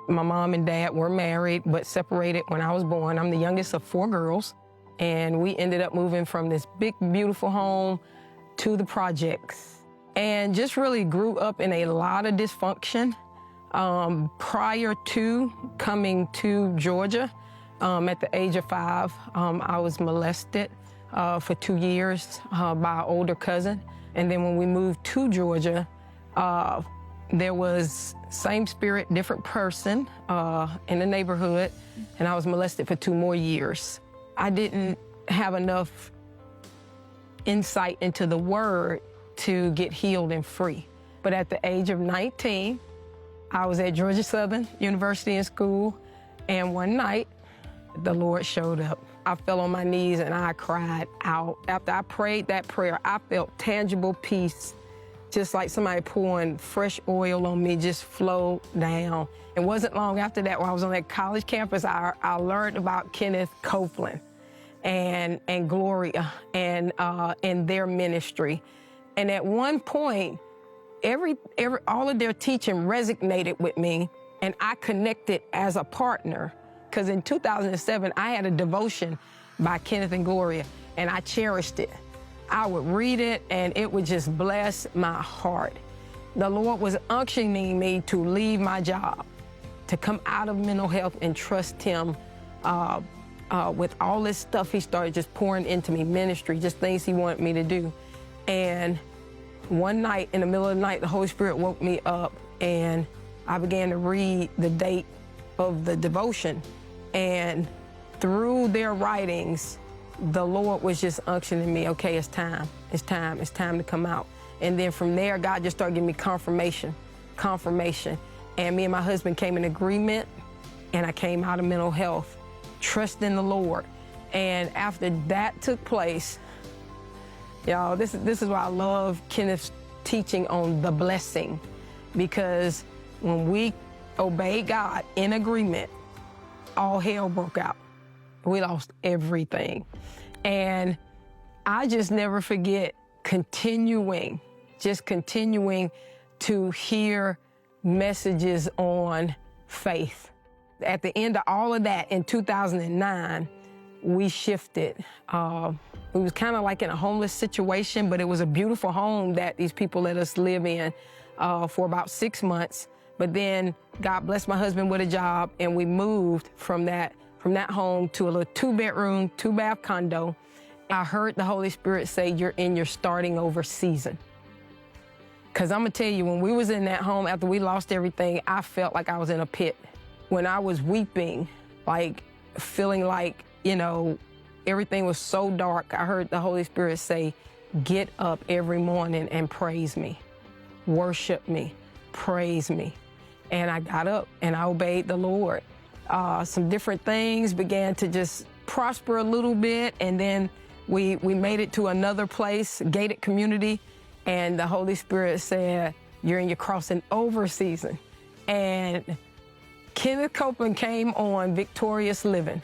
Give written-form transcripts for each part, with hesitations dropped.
My mom and dad were married, but separated when I was born. I'm the youngest of 4 girls, and we ended up moving from this big, beautiful home to the projects, and just really grew up in a lot of dysfunction. Prior to coming to Georgia, at the age of 5, I was molested for 2 years by an older cousin. And then when we moved to Georgia, there was same spirit, different person in the neighborhood, and I was molested for 2 more years. I didn't have enough insight into the word to get healed and free. But at the age of 19, I was at Georgia Southern University in school, and one night, the Lord showed up. I fell on my knees and I cried out. After I prayed that prayer, I felt tangible peace, just like somebody pouring fresh oil on me, just flow down. It wasn't long after that, when I was on that college campus, I learned about Kenneth Copeland and Gloria and their ministry. And at one point, all of their teaching resonated with me, and I connected as a partner. Because in 2007, I had a devotion by Kenneth and Gloria, and I cherished it. I would read it, and it would just bless my heart. The Lord was unctioning me to leave my job, to come out of mental health and trust Him with all this stuff He started just pouring into me, ministry, just things He wanted me to do. And one night, in the middle of the night, the Holy Spirit woke me up, and I began to read the date of the devotion. And through their writings, the Lord was just unctioning me, okay, it's time to come out. And then from there, God just started giving me confirmation. And me and my husband came in agreement, and I came out of mental health, trusting the Lord. And after that took place, y'all, this is why I love Kenneth's teaching on the blessing, because when we obeyed God in agreement, all hell broke out. We lost everything. And I just never forget continuing to hear messages on faith. At the end of all of that, in 2009, we shifted. We was kind of like in a homeless situation, but it was a beautiful home that these people let us live in for about 6 months. But then God blessed my husband with a job, and we moved from that home to a little 2-bedroom, 2-bath condo. I heard the Holy Spirit say, you're in your starting over season. Because I'm going to tell you, when we was in that home, after we lost everything, I felt like I was in a pit. When I was weeping, like feeling like, everything was so dark, I heard the Holy Spirit say, get up every morning and praise me, worship me, praise me. And I got up and I obeyed the Lord. Some different things began to just prosper a little bit, and then we made it to another place, gated community, and the Holy Spirit said, you're in your crossing over season. And Kenneth Copeland came on Victorious Living,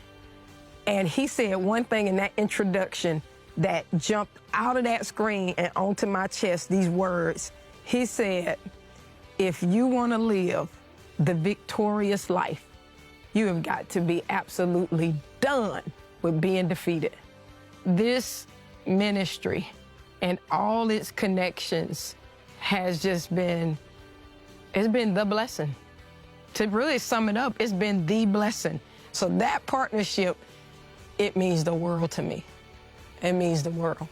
and he said one thing in that introduction that jumped out of that screen and onto my chest, these words. He said, if you want to live the victorious life, you have got to be absolutely done with being defeated. This ministry and all its connections has just been, it's been the blessing. To really sum it up, it's been the blessing. So that partnership, it means the world to me. It means the world.